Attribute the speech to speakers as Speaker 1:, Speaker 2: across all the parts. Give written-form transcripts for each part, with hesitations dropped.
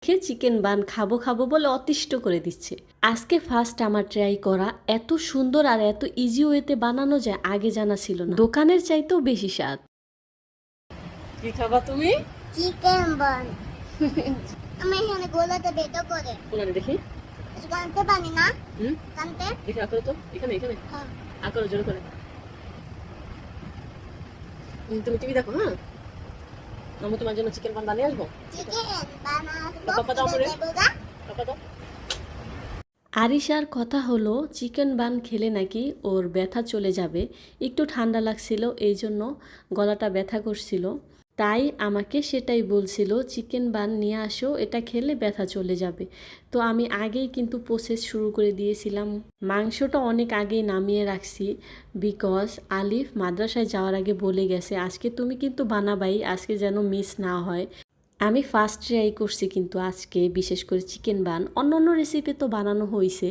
Speaker 1: খেয়ে chicken bun খাবো খাবো বলে অতিষ্ঠ করে দিচ্ছে। আজকে ফার্স্ট আমার ট্রাই করা, এত সুন্দর আর এত ইজি ওয়েতে বানানো যায় আগে জানা ছিল না, দোকানের চাইতেও বেশি স্বাদ। কি খাবা তুমি?
Speaker 2: Chicken bun. আমি এখানে গোলাতে বেটো করে
Speaker 1: ওখানে দেখি
Speaker 2: কানতে পারি না। কানতে
Speaker 1: দেখি আঁকো তো, এখানে এখানে আঁকো জোর করে। তুমি টিভি দেখো। হ্যাঁ, আমি তোমার জন্য চিকেন বান বানিয়ে আসবো।
Speaker 2: চিকেন বানাবো।
Speaker 1: পাপা দাও করে, পাপা দাও। আরিশার কথা হলো চিকেন বান খেলে নাকি ওর ব্যথা চলে যাবে, একটু ঠান্ডা লাগছিল এই জন্য গলাটা ব্যথা করছিল, তাই আমাকে সেটাই বলছিল চিকেন বান নিয়ে আসো, এটা খেলে ব্যথা চলে যাবে। তো আমি আগেই কিন্তু প্রসেস শুরু করে দিয়েছিলাম, মাংসটা অনেক আগেই নামিয়ে রাখছি, বিকজ আলিফ মাদ্রাসায় যাওয়ার আগে বলে গেছে আজকে তুমি কিন্তু বানাবাই, আজকে যেন মিস না হয়। আমি ফার্স্ট ট্রাই করছি কিন্তু আজকে, বিশেষ করে চিকেন বান। অন্য অন্য রেসিপি তো বানানো হয়েছে,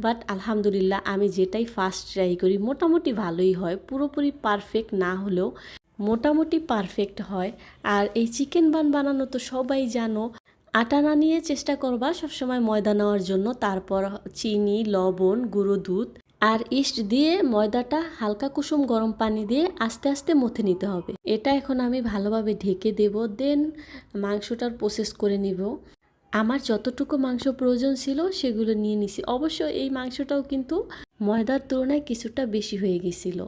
Speaker 1: বাট আলহামদুলিল্লাহ আমি যেটাই ফার্স্ট ট্রাই করি মোটামুটি ভালোই হয়, পুরোপুরি পারফেক্ট না হলেও মোটামুটি পারফেক্ট হয়। আর এই চিকেন বান বানানো তো সবাই জানো, আটা না নিয়ে চেষ্টা করবা সবসময় ময়দা নেওয়ার জন্য, তারপর চিনি, লবণ, গুঁড়ো দুধ আর ইস্ট দিয়ে ময়দাটা হালকা কুসুম গরম পানি দিয়ে আস্তে আস্তে মথে নিতে হবে। এটা এখন আমি ভালোভাবে ঢেকে দেব, দেন মাংসটার প্রসেস করে নিব। আমার যতটুকু মাংস প্রয়োজন ছিল সেগুলো নিয়ে নিছি, অবশ্য এই মাংসটাও কিন্তু ময়দার তুলনায় কিছুটা বেশি হয়ে গেছিল।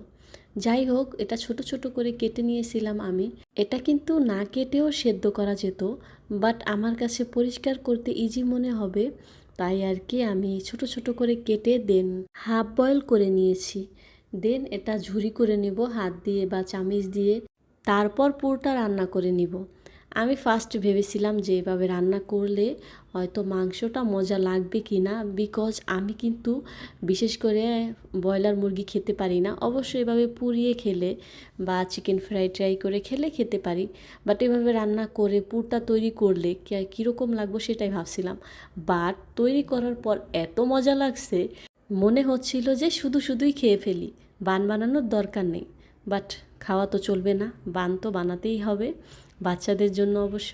Speaker 1: যাই হোক, এটা ছোট ছোট করে কেটে নিয়েছিলাম আমি। এটা কিন্তু না কেটেও সেদ্ধ করা যেত, বাট আমার কাছে পরিষ্কার করতে ইজি মনে হবে, তাই আর কি আমি ছোট ছোট করে কেটে দেন হাফ বয়েল করে নিয়েছি। দেন এটা ঝুরি করে নেব হাত দিয়ে বা চামিচ দিয়ে, তারপর পুরোটা রান্না করে নিব। আমি ফার্স্ট ভেবেছিলাম যে এভাবে রান্না করলে হয়তো মাংসটা মজা লাগবে কি না, বিকজ আমি কিন্তু বিশেষ করে ব্রয়লার মুরগি খেতে পারি না। অবশ্যই এভাবে পুড়িয়ে খেলে বা চিকেন ফ্রাই ট্রাই করে খেলে খেতে পারি, বাট এভাবে রান্না করে পুরটা তৈরি করলে কীরকম লাগবে সেটাই ভাবছিলাম। বাট তৈরি করার পর এত মজা লাগছে, মনে হচ্ছিল যে শুধু শুধুই খেয়ে ফেলি, বান বানানোর দরকার নেই। বাট খাওয়া তো চলবে না, বান তো বানাতেই হবে, বাচ্চাদের জন্য অবশ্য।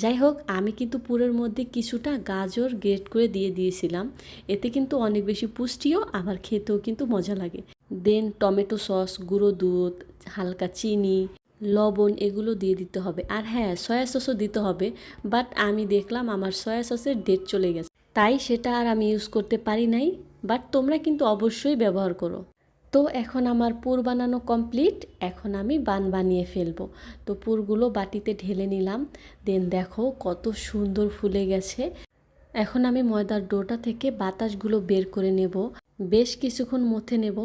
Speaker 1: যাই হোক, আমি কিন্তু পুরের মধ্যে কিছুটা গাজর গ্রেট করে দিয়ে দিয়েছিলাম, এতে কিন্তু অনেক বেশি পুষ্টিও, আবার খেতেও কিন্তু মজা লাগে। দেন টমেটো সস, গুঁড়ো দুধ, হালকা চিনি, লবণ এগুলো দিয়ে দিতে হবে। আর হ্যাঁ, সয়া সসও দিতে হবে, বাট আমি দেখলাম আমার সয়া সসের ডেট চলে গেছে, তাই সেটা আর আমি ইউজ করতে পারি নাই, বাট তোমরা কিন্তু অবশ্যই ব্যবহার করো। তো এখন আমার পুর বানানো কমপ্লিট, এখন আমি বান বানিয়ে ফেলবো। তো পুরগুলো বাটিতে ঢেলে নিলাম, দেন দেখো কত সুন্দর ফুলে গেছে। এখন আমি ময়দার ডোটা থেকে বাতাসগুলো বের করে নেব, বেশ কিছুক্ষণ মথে নেব,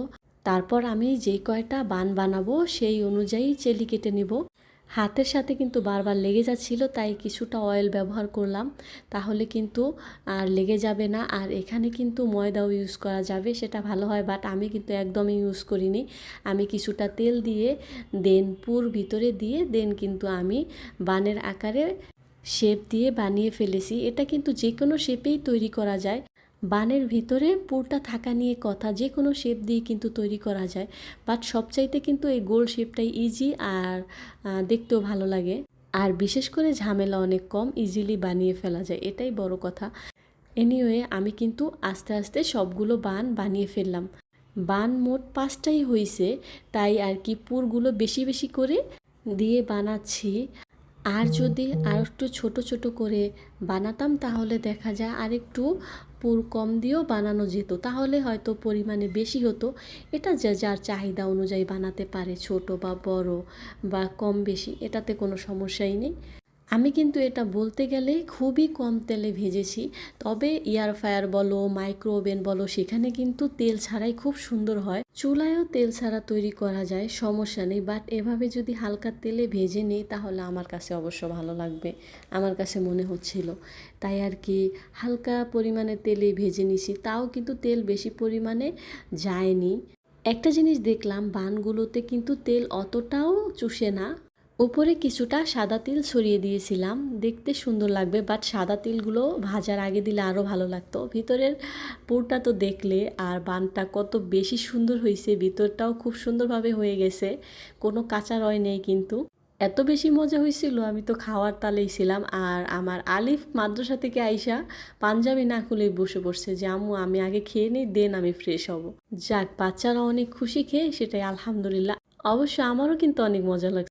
Speaker 1: তারপর আমি যেই কয়টা বান বানাবো সেই অনুযায়ী চেলি কেটে নেব। হাতের সাথে কিন্তু বারবার লেগে যাচ্ছিল, তাই কিছুটা অয়েল ব্যবহার করলাম, তাহলে কিন্তু আর লেগে যাবে না। আর এখানে কিন্তু ময়দাও ইউজ করা যাবে, সেটা ভালো হয়, বাট আমি কিন্তু একদমই ইউজ করিনি। আমি কিছুটা তেল দিয়ে দেন পুর ভিতরে দিয়ে দেন কিন্তু আমি বানের আকারে শেপ দিয়ে বানিয়ে ফেলেছি। এটা কিন্তু যে কোনো শেপেই তৈরি করা যায়, বানের ভিতরে পুরটা থাকা নিয়ে কথা, যে কোনো শেপ দিয়ে কিন্তু তৈরি করা যায়, বাট সবচাইতে কিন্তু এই গোল শেপটাই ইজি আর দেখতেও ভালো লাগে, আর বিশেষ করে ঝামেলা অনেক কম, ইজিলি বানিয়ে ফেলা যায়, এটাই বড় কথা। এনিওয়ে, আমি কিন্তু আস্তে আস্তে সবগুলো বান বানিয়ে ফেললাম। বান মোট 5টাই হয়েছে, তাই আর কি পুরগুলো বেশি বেশি করে দিয়ে বানাচ্ছি। আর যদি আর একটু ছোট ছোট করে বানাতাম তাহলে দেখা যায় আর একটু পুর কম দিয়েও বানানো যেত, তাহলে হয়তো পরিমাণে বেশি হতো। এটা যে যার চাহিদা অনুযায়ী বানাতে পারে, ছোট বা বড় বা কম বেশি, এটাতে কোনো সমস্যাই নেই। আমি কিন্তু এটা বলতে গেলে খুবই কম তেলে ভেজেছি, তবে এয়ার ফ্রায়ার বলো, মাইক্রো ওভেন বলো, সেখানে কিন্তু তেল ছাড়াই খুব সুন্দর হয়। চুলায়ও তেল ছাড়া তৈরি করা যায়, সমস্যা নেই, বাট এভাবে যদি হালকা তেলে ভেজে নিই তাহলে আমার কাছে অবশ্য ভালো লাগবে, আমার কাছে মনে হচ্ছিল, তাই আর কি হালকা পরিমাণে তেলে ভেজে নিছি, তাও কিন্তু তেল বেশি পরিমাণে যায়নি। একটা জিনিস দেখলাম, বানগুলোতে কিন্তু তেল অতটাও চুষে না। উপরে কিছুটা সাদা তিল ছড়িয়ে দিয়েছিলাম, দেখতে সুন্দর লাগবে, বাট সাদা তিলগুলো ভাজার আগে দিলে আরও ভালো লাগতো। ভিতরের পুরটা তো দেখলে, আর বানটা কত বেশি সুন্দর হয়েছে, ভিতরটাও খুব সুন্দরভাবে হয়ে গেছে, কোনো কাঁচা রয় নেই কিন্তু। এত বেশি মজা হয়েছিল, আমি তো খাওয়ার তালেই ছিলাম। আর আমার আলিফ মাদ্রাসা থেকে আইসা পাঞ্জাবি না খুলেই বসে পড়ছে যে আম্মু আমি আগে খেয়ে নিই, দেন আমি ফ্রেশ হব। যাক, বাচ্চারা অনেক খুশি খেয়ে, সেটাই আলহামদুলিল্লাহ। অবশ্য আমারও কিন্তু অনেক মজা লাগছে।